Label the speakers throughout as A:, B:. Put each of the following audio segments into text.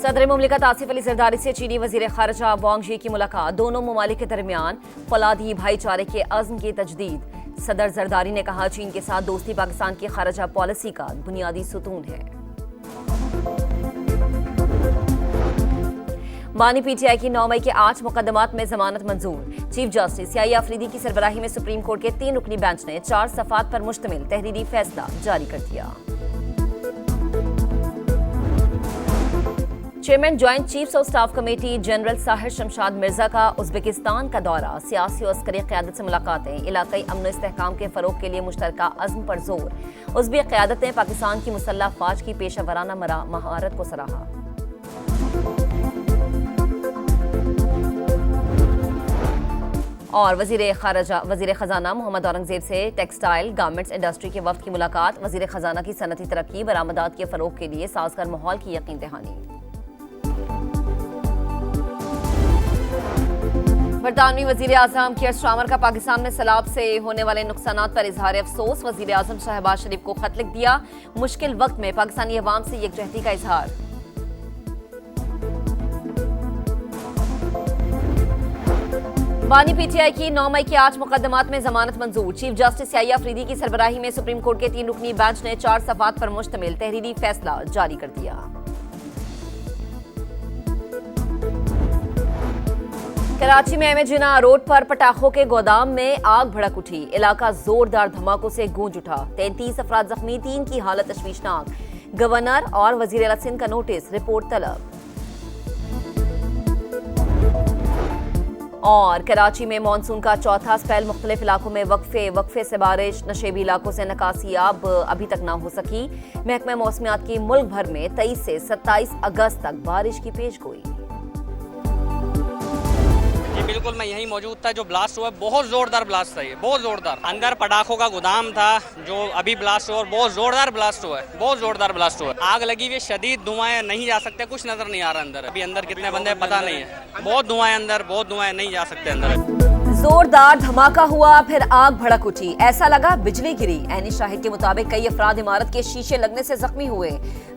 A: सदर मुमलिकत आसिफ अली जरदारी से चीनी वजीर खारजा वांग यी की मुलाकात। दोनों ममालिक के दरमियान फौलादी भाईचारे के अज़्म की तजदीद। सदर जरदारी ने कहा, चीन के साथ दोस्ती पाकिस्तान की खारजा पॉलिसी का बुनियादी सुतून है। बानी पीटीआई की 9 मई के 8 मुकदमात में जमानत मंजूर। चीफ जस्टिस याहिया अफरीदी की सरबराही में सुप्रीम कोर्ट के 3 रुकनी बेंच ने 4 सफ़ात पर मुश्तमिल तहरीरी फैसला जारी कर दिया। Chairman joint chiefs of staff committee general Sahir Shamshad Mirza का उज़्बेकिस्तान का दौरा। सियासी और अस्करी क़यादत से मुलाकातें। इलाक़ाई अमन इस्तेहकाम के फ़रोग़ के लिए मुश्तरका अज़्म पर जोर। उज़्बेक क़यादत ने पाकिस्तान की मुसल्लह फ़ौज की पेशा वराना महारत को सराहा। और वज़ीर ख़जाना मोहम्मद औरंगज़ेब से टेक्सटाइल गारमेंट्स इंडस्ट्री के वफ़द की मुलाकात। वज़ीर ख़जाना की सनती तरक्की बरामदात के फ़रोग़ के लिए साज़गार माहौल की यकीन दहानी। बरतानवी वज़ीर आज़म कियर स्टारमर का पाकिस्तान में सैलाब से होने वाले नुकसानात पर इजहार अफसोस। वज़ीर आज़म शहबाज शरीफ को खत लिख दिया। मुश्किल वक्त में पाकिस्तानी अवाम से यकजहती का इजहार। बानी पीटीआई की 9 मई के 8 मुकदमात में जमानत मंजूर। चीफ जस्टिस याहिया अफरीदी की सरबराही में सुप्रीम कोर्ट के 3 रुकनी बेंच ने 4 सफ़ात पर मुश्तमिल तहरीरी फैसला जारी कर दिया। कराची में एमए जिना रोड पर पटाखों के गोदाम में आग भड़क उठी। इलाका जोरदार धमाकों से गूंज उठा। 33 अफराद जख्मी, 3 की हालत तशवीशनाक। गवर्नर और वजीर आला सिंध का नोटिस, रिपोर्ट तलब। और कराची में मानसून का चौथा स्पेल। मुख्तलिफ इलाकों में वक्फे से बारिश। नशेबी इलाकों से निकासियाब अभी तक ना हो सकी। महकमा मौसमियात की मुल्क भर में 23 से 27 अगस्त तक बारिश की पेशगोई।
B: बिल्कुल मैं यहीं मौजूद था। जो ब्लास्ट हुआ बहुत जोरदार ब्लास्ट था, ये बहुत जोरदार। अंदर पटाखों का गोदाम था जो अभी ब्लास्ट हुआ, बहुत जोरदार ब्लास्ट हुआ है, बहुत जोरदार ब्लास्ट हुआ है। आग लगी हुई, शदीद धुआं, नहीं जा सकते, कुछ नजर नहीं आ रहा अंदर। अभी अंदर कितने बंदे पता नहीं है, बहुत धुआं अंदर, बहुत धुआं, नहीं जा सकते अंदर।
A: जोरदार धमाका हुआ, फिर आग भड़क उठी, ऐसा लगा बिजली गिरी। ऐनी शाहिद के मुताबिक कई अफराद इमारत के शीशे लगने से जख्मी हुए।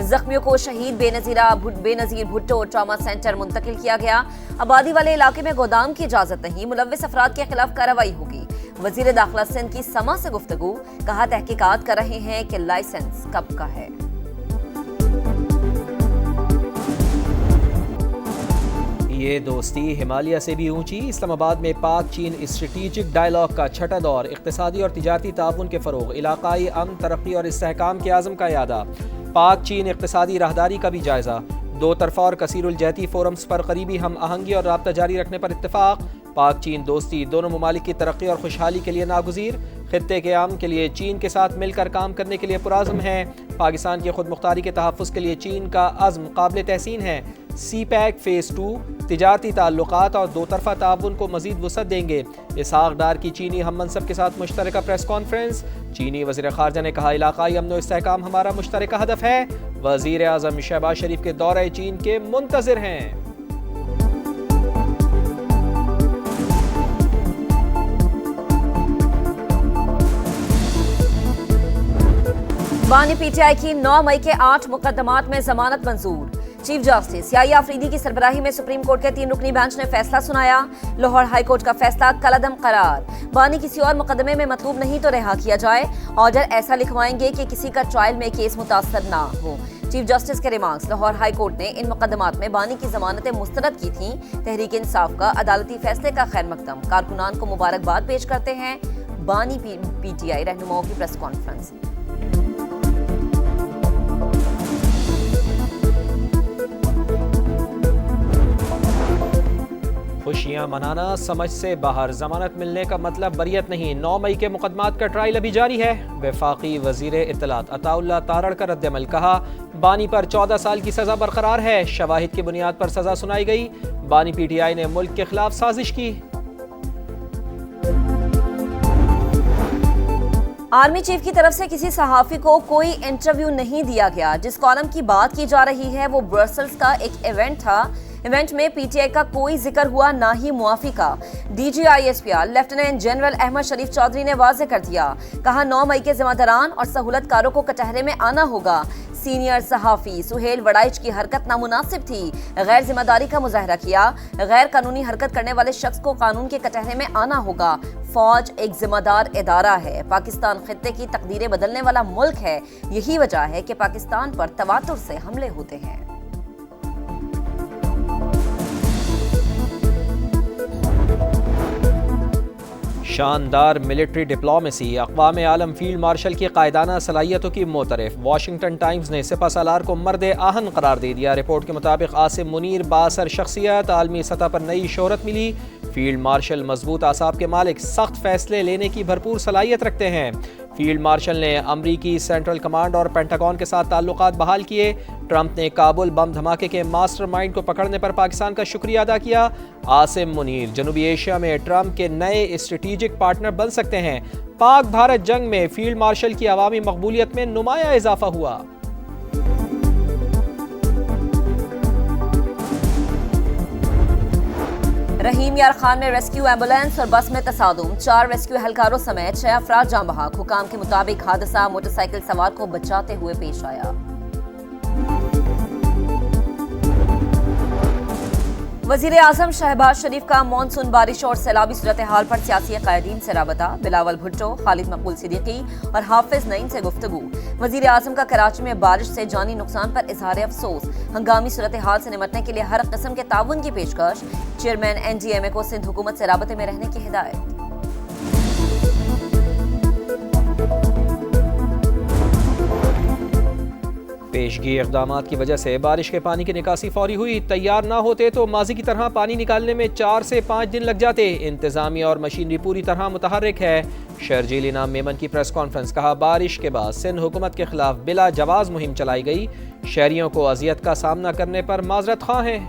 A: जख्मियों को शहीद बेनजीर भुट्टो ट्रॉमा सेंटर मुंतकिल किया गया। आबादी वाले इलाके में गोदाम की इजाजत नहीं, मुलव्विस अफराद के खिलाफ कार्रवाई होगी। वजीर दाखिला सिंध की समा से गुफ्तगू, कहा तहकीकात कर रहे हैं कि लाइसेंस कब का है।
C: ये दोस्ती हिमालय से भी ऊंची। इस्लामाबाद में पाक चीन स्ट्रेटेजिक डायलॉग का छठा दौर। इक़्तिसादी और तिजारती ताउन के फ़रोग़, इलाकाई अमन तरक्की और इस्तेहकाम के आज़म का यादा। पाक चीन इक़्तिसादी राहदारी का भी जायज़ा। दो तरफ़ा और कसीरुल जहती फोरम्स पर करीबी हम आहंगी और राब्ता जारी रखने पर इत्तेफाक। पाक चीन दोस्ती दोनों ममालिक की तरक्की और खुशहाली के लिए नागुज़ीर। खित्ते के आम के लिए चीन के साथ मिलकर काम करने के लिए पुराज़्म है। पाकिस्तान की खुद मुख्तारी के तहफ़्फ़ुज़ के लिए चीन का अज़्म काबिल तहसीन है। CPEC फ़ेज़ 2 तिजारती ताल्लुकात और दो तरफ़ा ताउन को मज़ीद वुसअत देंगे। इसहाक़ डार की चीनी हम मनसब के साथ मुश्तरका प्रेस कॉन्फ्रेंस। चीनी वज़ीर ख़ारजा ने कहा, इलाक़ाई अमन व इस्तेहकाम हमारा मुश्तरका हदफ है। वज़ीर आज़म शहबाज शरीफ के दौरे चीन के मुंतज़िर हैं।
A: बानी पीटीआई की 9 मई के 8 मुकदमात में जमानत मंजूर। चीफ जस्टिस याहिया अफरीदी की सरबराही में सुप्रीम कोर्ट के 3 रुकनी बेंच ने फैसला सुनाया। लाहौर हाई कोर्ट का फैसला कलअदम करार। बानी किसी और मुकदमे में मतलूब नहीं तो रिहा किया जाए। ऑर्डर ऐसा लिखवाएंगे कि किसी का ट्रायल में केस मुतासर ना हो। चीफ जस्टिस के रिमार्क्स। लाहौर हाई कोर्ट ने इन मुकदमात में बानी की जमानतें मुस्तरद की थीं। तहरीक इंसाफ का अदालती फैसले का खैर मकदम। कारकुनान को मुबारकबाद पेश करते हैं। बानी पीटीआई रहनुमाओं की प्रेस कॉन्फ्रेंस।
C: खुशियां मनाना समझ से बाहर। जमानत मिलने का मतलब बरियत नहीं। 9 मई के मुकदमात का ट्रायल अभी जारी है। वफाकी वजीर इत्तलात अताउल्लाह तारड़ का रद्दअमल, कहा बानी पर 14 साल की सजा बरकरार है। शवाहिद की बुनियाद पर सजा सुनाई गई। बानी पीटीआई ने मुल्क के खिलाफ साजिश की।
A: आर्मी चीफ की तरफ से किसी सहाफ़ी को कोई इंटरव्यू नहीं दिया गया। जिस कॉलम की बात की जा रही है वो ब्रसल्स का एक इवेंट था इवेंट में पीटीआई का कोई जिक्र हुआ, ना ही मुआफी का। DGISPR लेफ्टिनेंट जनरल अहमद शरीफ चौधरी ने वाज़ेह कर दिया, कहा 9 मई के जिम्मेदारान और सहूलतकारों को कचहरे में आना होगा। सीनियर सहाफी सुहेल वड़ाइच की हरकत नामुनासिब थी, गैर जिम्मेदारी का मुजाहरा किया। गैर कानूनी हरकत करने वाले शख्स को कानून के कटहरे में आना होगा। फौज एक जिम्मेदार इदारा है, पाकिस्तान खित्ते की तकदीरें बदलने वाला मुल्क है। यही वजह है कि पाकिस्तान पर तवातुर से हमले होते हैं।
C: शानदार मिलिट्री डिप्लोमेसी, अक़वाम आलम फील्ड मार्शल की कायदाना सलाहियतों की मोतरफ। वाशिंगटन टाइम्स ने सिपह सालार को मर्द आहन करार दे दिया। रिपोर्ट के मुताबिक आसिम मुनीर बासर शख्सियत, आलमी सतह पर नई शोहरत मिली। फील्ड मार्शल मजबूत आसाब के मालिक, सख्त फैसले लेने की भरपूर सलाहियत रखते हैं। फील्ड मार्शल ने अमरीकी सेंट्रल कमांड और पेंटागन के साथ ताल्लुकात बहाल किए। ट्रंप ने काबुल बम धमाके के मास्टरमाइंड को पकड़ने पर पाकिस्तान का शुक्रिया अदा किया। आसिम मुनीर जनूबी एशिया में ट्रंप के नए स्ट्रेटेजिक पार्टनर बन सकते हैं। पाक भारत जंग में फील्ड मार्शल की अवामी मकबूलियत में नुमाया इजाफा हुआ।
A: रहीम यार खान में रेस्क्यू एम्बुलेंस और बस में तसादुम, 4 रेस्क्यू एहलकारों समेत 6 अफराद जान बहक। हुकाम के मुताबिक हादसा मोटरसाइकिल सवार को बचाते हुए पेश आया। वजीर आजम शहबाज शरीफ का मानसून बारिश और सैलाबी सूरत हाल पर सियासी कायदीन से राबता। बिलावल भुट्टो, खालिद मकबूल सिद्दीकी और हाफिज नईम से गुफ्तगू। वजीर आजम का कराची में बारिश से जानी नुकसान पर इजहार अफसोस। हंगामी सूरत हाल से निमटने के लिए हर किस्म के ताउन की पेशकश। चेयरमैन NDMA को सिंध हुकूमत से राबते में रहने की हिदायत।
C: पेशगी इक़दामात की वजह से बारिश के पानी की निकासी फौरी हुई। तैयार ना होते तो माजी की तरह पानी निकालने में 4 से 5 दिन लग जाते। इंतजामिया और मशीनरी पूरी तरह मुतहर्रिक है। शर्जील इनाम मेमन की प्रेस कॉन्फ्रेंस, कहा बारिश के बाद सिंध हुकूमत के खिलाफ बिला जवाज मुहिम चलाई गई। शहरियों को अजियत का सामना करने पर माजरत ख्वाह हैं।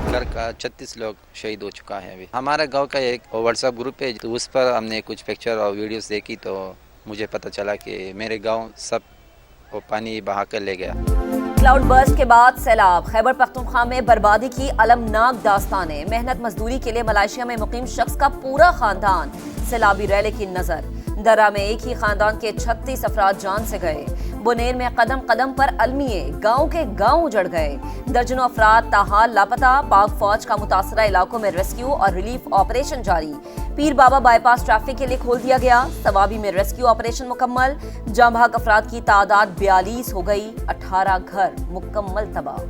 D: घर का 36 लोग शहीद हो चुका है। अभी हमारा गांव का एक व्हाट्सएप ग्रुप है, तो उस पर हमने कुछ पिक्चर और वीडियोस देखी तो मुझे पता चला कि मेरे गांव सब वो पानी बहा कर ले गया।
A: क्लाउड बर्स्ट के बाद सैलाब, खैबर पख्तूनख्वा में बर्बादी की अलमनाक दास्तानें। मेहनत मजदूरी के लिए मलेशिया में मुकीम शख्स का पूरा खानदान सैलाबी रैले की नजर। दरा में एक ही खानदान के 36 अफराद जान से गए। बुनेर में कदम कदम पर अलमिए, गांव के गांव उजड़ गए। दर्जनों अफराद ताहाल लापता। पाक फौज का मुतासरा इलाकों में रेस्क्यू और रिलीफ ऑपरेशन जारी। पीर बाबा बाईपास ट्रैफिक के लिए खोल दिया गया। सवाबी में रेस्क्यू ऑपरेशन मुकम्मल। जाम बहक अफराद की तादाद 42 हो गई। 18 घर मुकम्मल तबाह।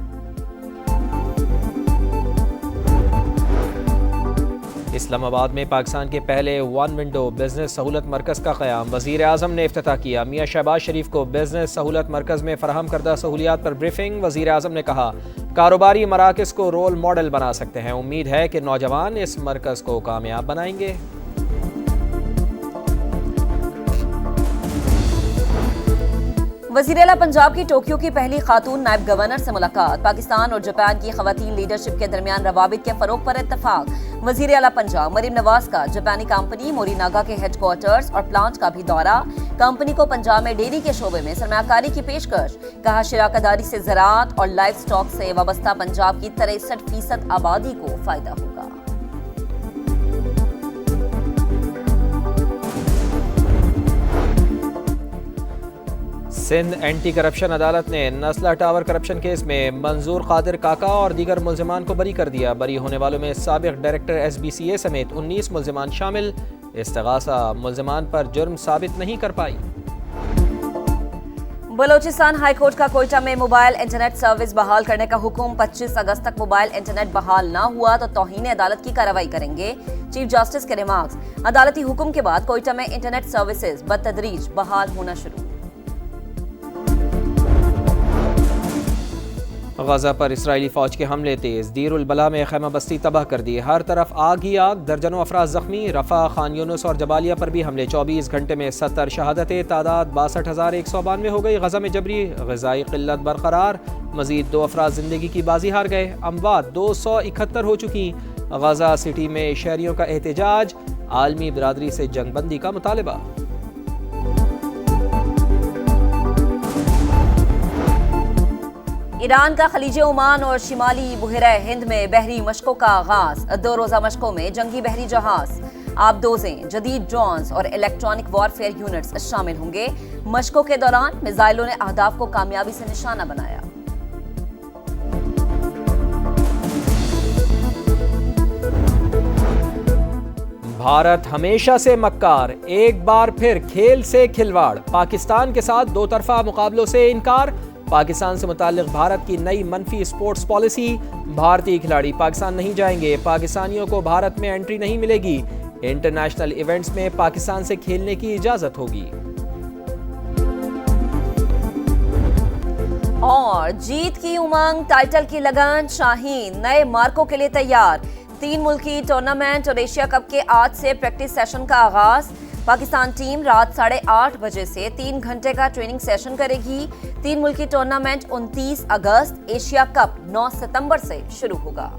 C: इस्लामाबाद में पाकिस्तान के पहले 1 विंडो बिजनेस सहूलत मरकज़ का क़याम। वज़ीर आज़म ने इफ्तिताह किया। मियां शहबाज शरीफ को बिजनेस सहूलत मरकज़ में फराहम करदा सहूलियात पर ब्रीफिंग। वज़ीर आज़म ने कहा कारोबारी मराकज़ को रोल मॉडल बना सकते हैं। उम्मीद है कि नौजवान इस मरकज़ को कामयाब बनाएंगे।
A: वज़ीर आला पंजाब की टोक्यो की पहली खातून नायब गवर्नर से मुलाकात। पाकिस्तान और जापान की खवातीन लीडरशिप के दरमियान रवाबित के फरोग पर इत्तफाक। वज़ीर आला पंजाब मरीम नवाज का जापानी कंपनी मोरीनागा के हेडक्वार्टर्स और प्लांट का भी दौरा। कंपनी को पंजाब में डेयरी के शोबे में सरमायाकारी की पेशकश। कहा शराकतदारी से ज़राअत और लाइव स्टॉक से वाबस्ता पंजाब की 63% आबादी को फायदा होगा।
C: सिंध एंटी करप्शन अदालत ने नस्ला टावर करप्शन केस में मंजूर कादिर काका और दीगर मुल्जिमान को बरी कर दिया। बरी होने वालों में साबिक डायरेक्टर SBCA समेत 19 मुल्जिमान शामिल। इस्तिगासा मुल्जिमान पर जुर्म साबित नहीं कर पाई।
A: बलोचिस्तान हाई कोर्ट का कोयटा में मोबाइल इंटरनेट सर्विस बहाल करने का हुक्म। 25 अगस्त तक मोबाइल इंटरनेट बहाल ना हुआ तो तौहीन अदालत की कार्रवाई करेंगे। चीफ जस्टिस के रिमार्क्स। अदालती हुक्म के बाद कोयटा में इंटरनेट सर्विसेज बतदरीज बहाल होना शुरू।
C: गजा पर इसराइली फौज के हमले तेज। दीर उल बला में खैमा बस्ती तबाह कर दी। हर तरफ आग ही आग। दर्जनों अफराद जख्मी। रफा, खान यूनुस और जबालिया पर भी हमले। 24 घंटे में 70 शहादतें। तादाद 62,192 हो गई। गजा में जबरी ग़िज़ाई क़िल्लत बरकरार। मजीद 2 अफराद जिंदगी की बाजी हार गए। अमवात 271 हो चुकी। गजा सिटी में शहरियों का एहतजाज। आलमी बिरादरी से जंगबंदी का मुतालबा।
A: ईरान का खलीज ओमान और शिमाली बुहरा हिंद में बहरी मशकों का आगाज। 2 रोजा मशकों में जंगी बहरी जहाज, आबदोजें, जदीद ड्रोन्स और इलेक्ट्रॉनिक वॉरफेयर यूनिट्स शामिल होंगे। मशकों के दौरान मिसाइलों ने अहदाफ को कामयाबी से निशाना बनाया।
C: भारत हमेशा से मक्कार, एक बार फिर खेल से खिलवाड़। पाकिस्तान के साथ दो तरफा मुकाबलों से इनकार। पाकिस्तान से मुताल्लिक भारत की नई मनफी स्पोर्ट्स पॉलिसी। भारतीय खिलाड़ी पाकिस्तान नहीं जाएंगे, पाकिस्तानियों को भारत में एंट्री नहीं मिलेगी। इंटरनेशनल इवेंट्स में पाकिस्तान से खेलने की इजाजत होगी।
A: और जीत की उमंग, टाइटल की लगन, शाहीन नए मार्कों के लिए तैयार। 3 मुल्की टूर्नामेंट और एशिया कप के आज से प्रैक्टिस सेशन का आगाज। पाकिस्तान टीम रात 8:30 बजे से 3 घंटे का ट्रेनिंग सेशन करेगी। 3 मुल्की टूर्नामेंट 29 अगस्त, एशिया कप 9 सितंबर से शुरू होगा।